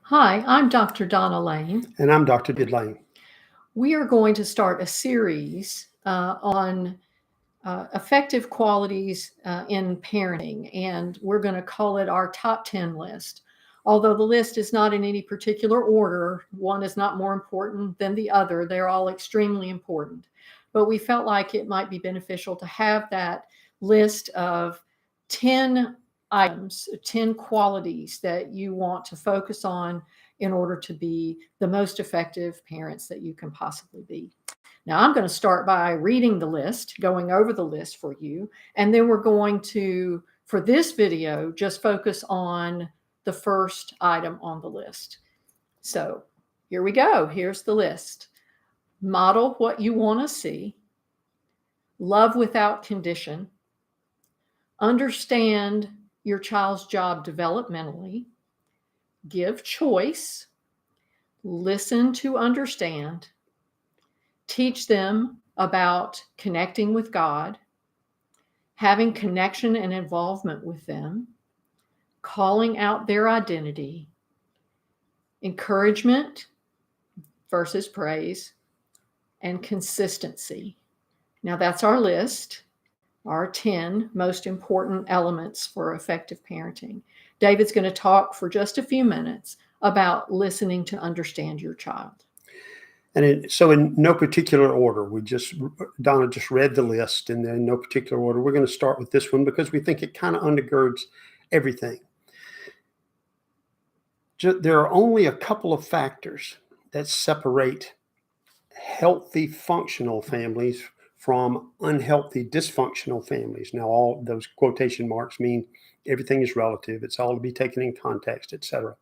Hi, I'm Dr. Donna Lane. And I'm Dr. David Lane. We are going to start a series on effective qualities in parenting, and we're going to call it our top 10 list. Although the list is not in any particular order, one is not more important than the other, they're all extremely important. But we felt like it might be beneficial to have that list of 10 items, 10 qualities that you want to focus on in order to be the most effective parents that you can possibly be. Now, I'm going to start by reading the list, going over the list for you, and then we're going to, for this video, just focus on the first item on the list. So here we go. Here's the list. Model what you want to see. Love without condition. Understand your child's job developmentally. Give choice. Listen to understand. Teach them about connecting with God, having connection and involvement with them, calling out their identity, encouragement versus praise, and consistency. Now, that's our list, our 10 most important elements for effective parenting. David's going to talk for just a few minutes about listening to understand your child. And so in no particular order, Donna just read the list, and then in no particular order, we're going to start with this one because we think it kind of undergirds everything. There are only a couple of factors that separate healthy, functional families from unhealthy, dysfunctional families. Now, all those quotation marks mean everything is relative. It's all to be taken in context, etc.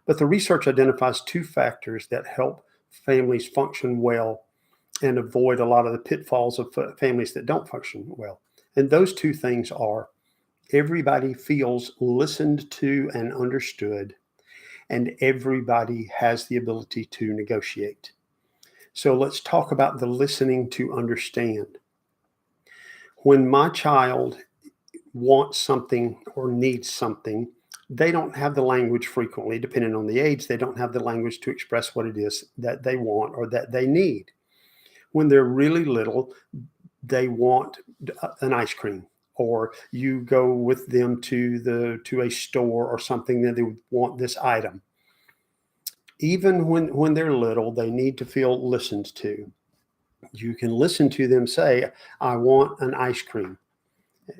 But the research identifies two factors that help families function well and avoid a lot of the pitfalls of families that don't function well. And those two things are everybody feels listened to and understood, and everybody has the ability to negotiate. So let's talk about the listening to understand. When my child wants something or needs something, they don't have the language frequently, depending on the age, they don't have the language to express what it is that they want or that they need. When they're really little, they want an ice cream, or you go with them to a store or something that they want this item. Even when they're little, they need to feel listened to. You can listen to them say, I want an ice cream.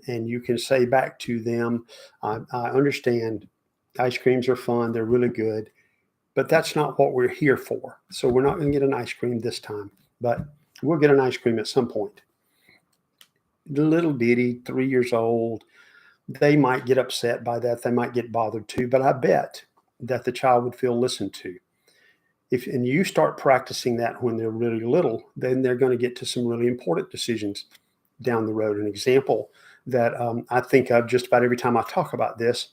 And you can say back to them, I understand ice creams are fun, they're really good, but that's not what we're here for. So we're not going to get an ice cream this time, but we'll get an ice cream at some point. The little ditty, 3 years old, they might get upset by that. They might get bothered too, but I bet that the child would feel listened to. And you start practicing that when they're really little, then they're going to get to some really important decisions down the road. An example that I think of just about every time I talk about this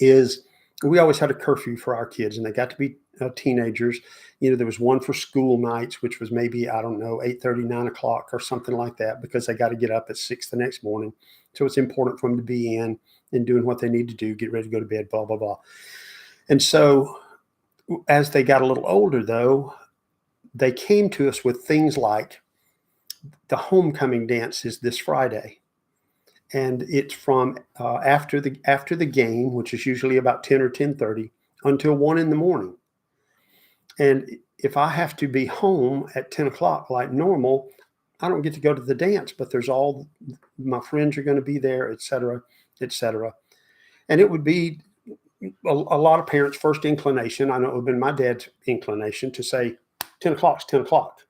is we always had a curfew for our kids, and they got to be teenagers. There was one for school nights, which was maybe, 8:30, 9 o'clock or something like that, because they got to get up at 6 the next morning. So it's important for them to be in and doing what they need to do, get ready to go to bed, blah, blah, blah. And so as they got a little older, though, they came to us with things like the homecoming dance is this Friday. And it's from after the game, which is usually about 10 or 10:30, until 1 in the morning. And if I have to be home at 10 o'clock like normal, I don't get to go to the dance, but there's all my friends are going to be there, et cetera, et cetera. And it would be a lot of parents' first inclination, I know it would have been my dad's inclination, to say 10 o'clock's 10 o'clock.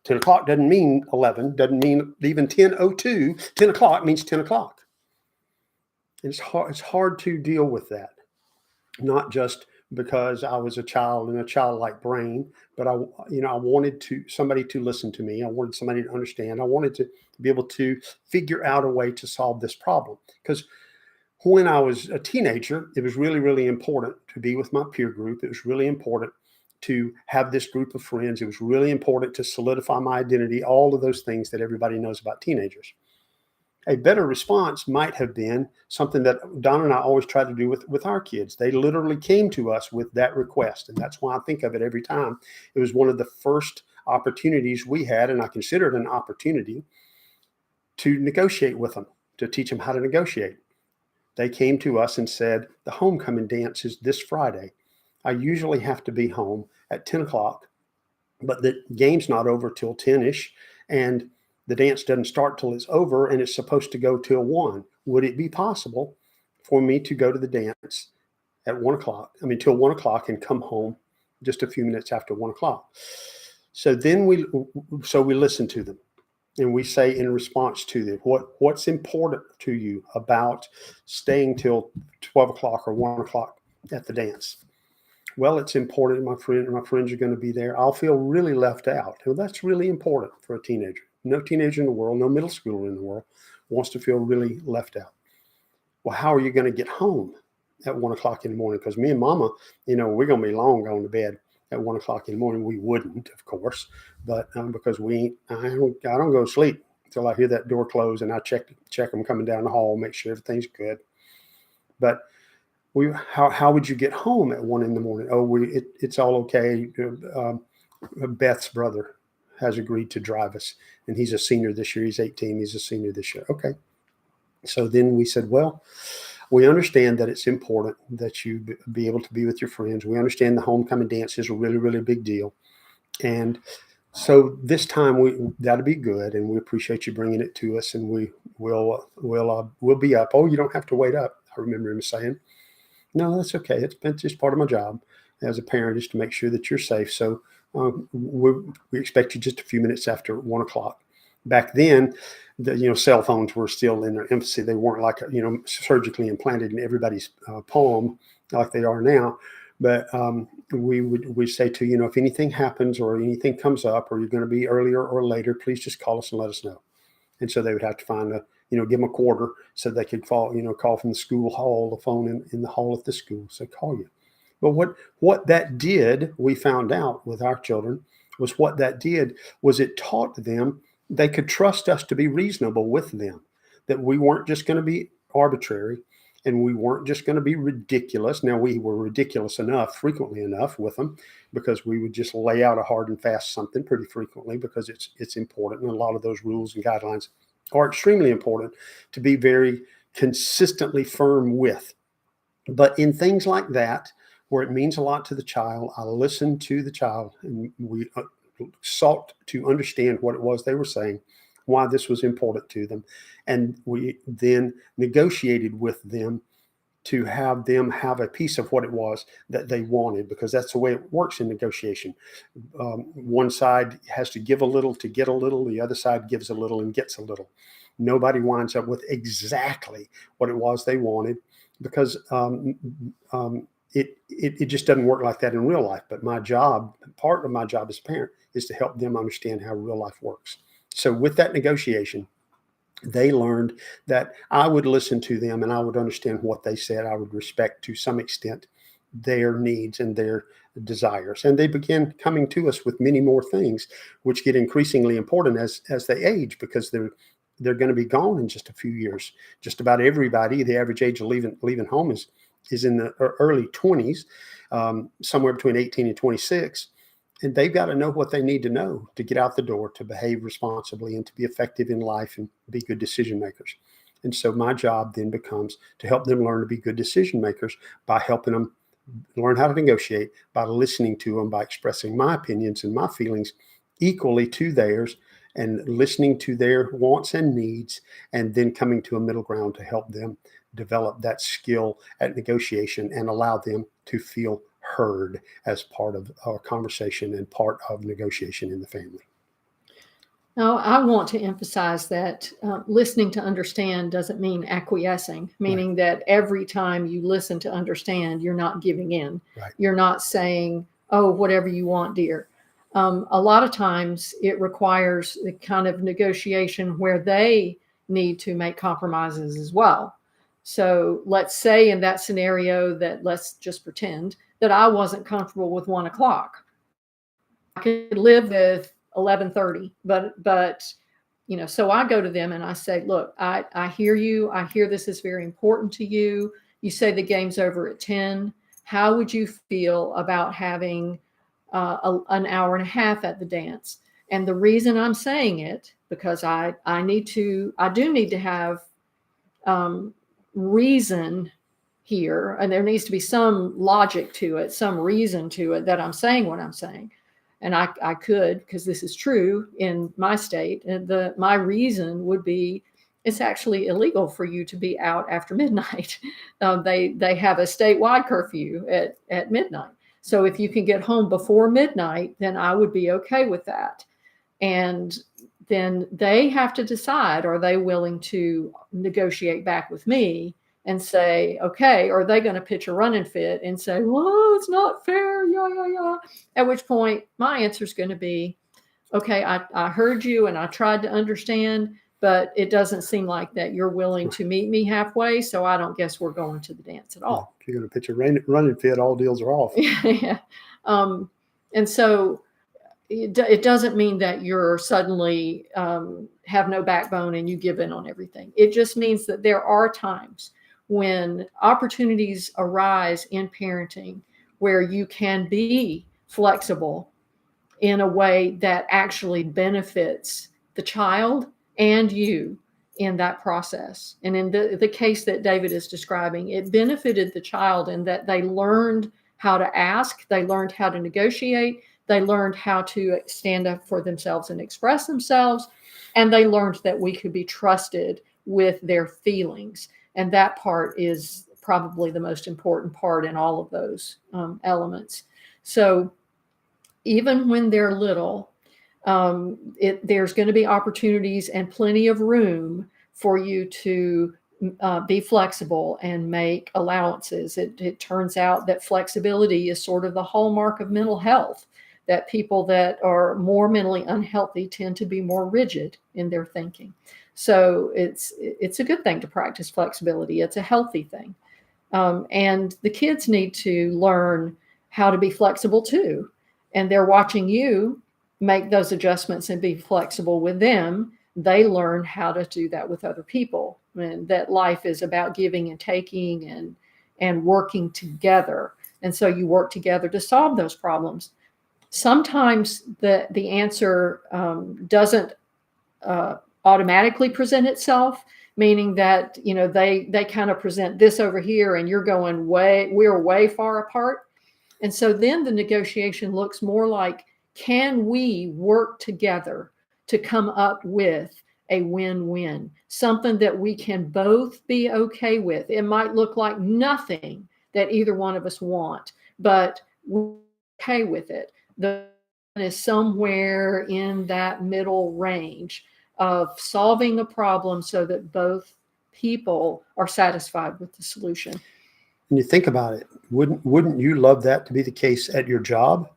10 o'clock doesn't mean 11, doesn't mean even 10:02. 10 o'clock means 10 o'clock. It's hard to deal with that, not just because I was a child and a childlike brain, but I wanted somebody to listen to me. I wanted somebody to understand. I wanted to be able to figure out a way to solve this problem. Because when I was a teenager, it was really, really important to be with my peer group. It was really important to have this group of friends. It was really important to solidify my identity, all of those things that everybody knows about teenagers. A better response might have been something that Don and I always try to do with our kids. They literally came to us with that request. And that's why I think of it every time. It was one of the first opportunities we had, and I consider it an opportunity to negotiate with them, to teach them how to negotiate. They came to us and said, the homecoming dance is this Friday. I usually have to be home at 10 o'clock, but the game's not over till 10-ish. And the dance doesn't start till it's over, and it's supposed to go till 1. Would it be possible for me to go to the dance at 1 o'clock? I mean, till 1 o'clock and come home just a few minutes after 1 o'clock. So then we listen to them, and we say in response to them, what's important to you about staying till 12 o'clock or 1 o'clock at the dance? Well, it's important. My friends are going to be there. I'll feel really left out. Well, that's really important for a teenager. No teenager in the world, no middle schooler in the world wants to feel really left out. Well, how are you going to get home at 1 o'clock in the morning? Because me and Mama, we're going to be long going to bed at 1 o'clock in the morning. We wouldn't, of course, but because I don't go to sleep until I hear that door close, and I check them coming down the hall, make sure everything's good. But how would you get home at 1 in the morning? Oh, it's all okay. Beth's brother has agreed to drive us, and he's a senior this year. He's 18. He's a senior this year. Okay. So then we said, well, we understand that it's important that you be able to be with your friends. We understand the homecoming dance is a really, really big deal. And so this time that'll be good. And we appreciate you bringing it to us, and we'll be up. Oh, you don't have to wait up. I remember him saying, no, that's okay. It's just part of my job as a parent, is to make sure that you're safe. So we expect you just a few minutes after 1 o'clock. Back then, cell phones were still in their infancy. They weren't like, surgically implanted in everybody's palm like they are now. But we say to, if anything happens or anything comes up, or you're going to be earlier or later, please just call us and let us know. And so they would have to find give them a quarter so they could call from the school hall, the phone in the hall at the school. So call you. But what that did, we found out with our children, was it taught them they could trust us to be reasonable with them, that we weren't just going to be arbitrary, and we weren't just going to be ridiculous. Now, we were ridiculous frequently enough with them, because we would just lay out a hard and fast something pretty frequently, because it's important. And a lot of those rules and guidelines are extremely important to be very consistently firm with. But in things like that, where it means a lot to the child, I listened to the child, and we sought to understand what it was they were saying, why this was important to them. And we then negotiated with them to have them have a piece of what it was that they wanted, because that's the way it works in negotiation. One side has to give a little to get a little. The other side gives a little and gets a little. Nobody winds up with exactly what it was they wanted, because it just doesn't work like that in real life. But part of my job as a parent, is to help them understand how real life works. So with that negotiation, they learned that I would listen to them, and I would understand what they said. I would respect to some extent their needs and their desires. And they began coming to us with many more things, which get increasingly important as they age, because they're going to be gone in just a few years. Just about everybody, the average age of leaving home is in the early 20s, somewhere between 18 and 26. And they've got to know what they need to know to get out the door, to behave responsibly, and to be effective in life and be good decision makers. And so my job then becomes to help them learn to be good decision makers by helping them learn how to negotiate, by listening to them, by expressing my opinions and my feelings equally to theirs, and listening to their wants and needs, and then coming to a middle ground to help them develop that skill at negotiation and allow them to feel heard as part of our conversation and part of negotiation in the family. Now, I want to emphasize that listening to understand doesn't mean acquiescing, meaning that every time you listen to understand, you're not giving in. Right. You're not saying, oh, whatever you want, dear. A lot of times it requires the kind of negotiation where they need to make compromises as well. So let's say in that scenario that, let's just pretend that I wasn't comfortable with 1 o'clock. I could live with 11:30, but so I go to them and I say, look, I hear you. I hear this is very important to you. You say the game's over at 10. How would you feel about having an hour and a half at the dance? And the reason I'm saying it, because I do need to have reason here, and there needs to be some logic to it, some reason to it that I'm saying what I'm saying. And I could, because this is true in my state, and my reason would be it's actually illegal for you to be out after midnight. They have a statewide curfew at midnight. So if you can get home before midnight, then I would be okay with that. And then they have to decide, are they willing to negotiate back with me and say, okay, or are they going to pitch a running fit and say, well, it's not fair, yeah. At which point my answer is going to be, okay, I heard you and I tried to understand, but it doesn't seem like that you're willing to meet me halfway, so I don't guess we're going to the dance at all. If you're going to pitch a running fit, all deals are off. Yeah. And so it doesn't mean that you're suddenly have no backbone and you give in on everything. It just means that there are times when opportunities arise in parenting where you can be flexible in a way that actually benefits the child and you in that process. And in the case that David is describing, it benefited the child in that they learned how to ask, they learned how to negotiate, they learned how to stand up for themselves and express themselves, and they learned that we could be trusted with their feelings. And that part is probably the most important part in all of those elements. So even when they're little, there's going to be opportunities and plenty of room for you to be flexible and make allowances. It turns out that flexibility is sort of the hallmark of mental health, that people that are more mentally unhealthy tend to be more rigid in their thinking. So it's a good thing to practice flexibility. It's a healthy thing. And the kids need to learn how to be flexible too. And they're watching you make those adjustments and be flexible with them. They learn how to do that with other people, and that life is about giving and taking and working together. And so you work together to solve those problems. Sometimes the answer doesn't automatically present itself, meaning that they kind of present this over here and you're going we're way far apart. And so then the negotiation looks more like, can we work together to come up with a win-win, something that we can both be okay with? It might look like nothing that either one of us want, but we're okay with it. The is somewhere in that middle range of solving a problem so that both people are satisfied with the solution. When you think about it, wouldn't you love that to be the case at your job?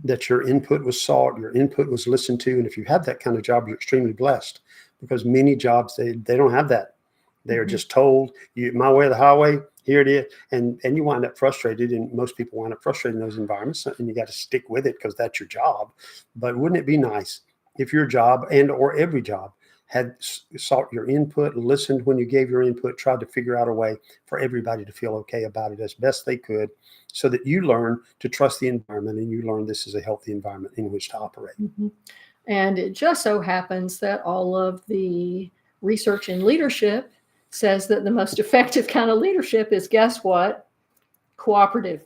That your input was sought, your input was listened to. And if you have that kind of job, you're extremely blessed, because many jobs, they don't have that. They are just told, my way or the highway, here it is. And you wind up frustrated, and most people wind up frustrated in those environments, and you got to stick with it because that's your job. But wouldn't it be nice if your job or every job had sought your input, listened when you gave your input, tried to figure out a way for everybody to feel okay about it as best they could, so that you learn to trust the environment and you learn this is a healthy environment in which to operate. And it just so happens that all of the research in leadership says that the most effective kind of leadership is, guess what? Cooperative,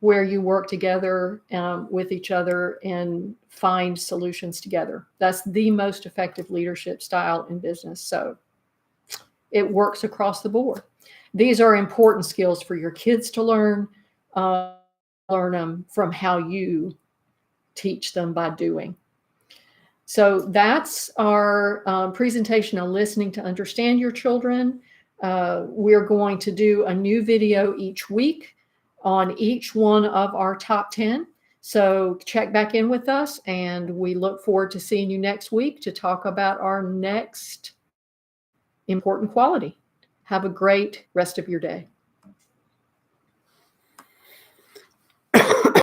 where you work together with each other and find solutions together. That's the most effective leadership style in business. So it works across the board. These are important skills for your kids to learn. Learn them from how you teach them by doing. So that's our presentation on listening to understand your children. We're going to do a new video each week on each one of our top 10. So check back in with us, and we look forward to seeing you next week to talk about our next important quality. Have a great rest of your day.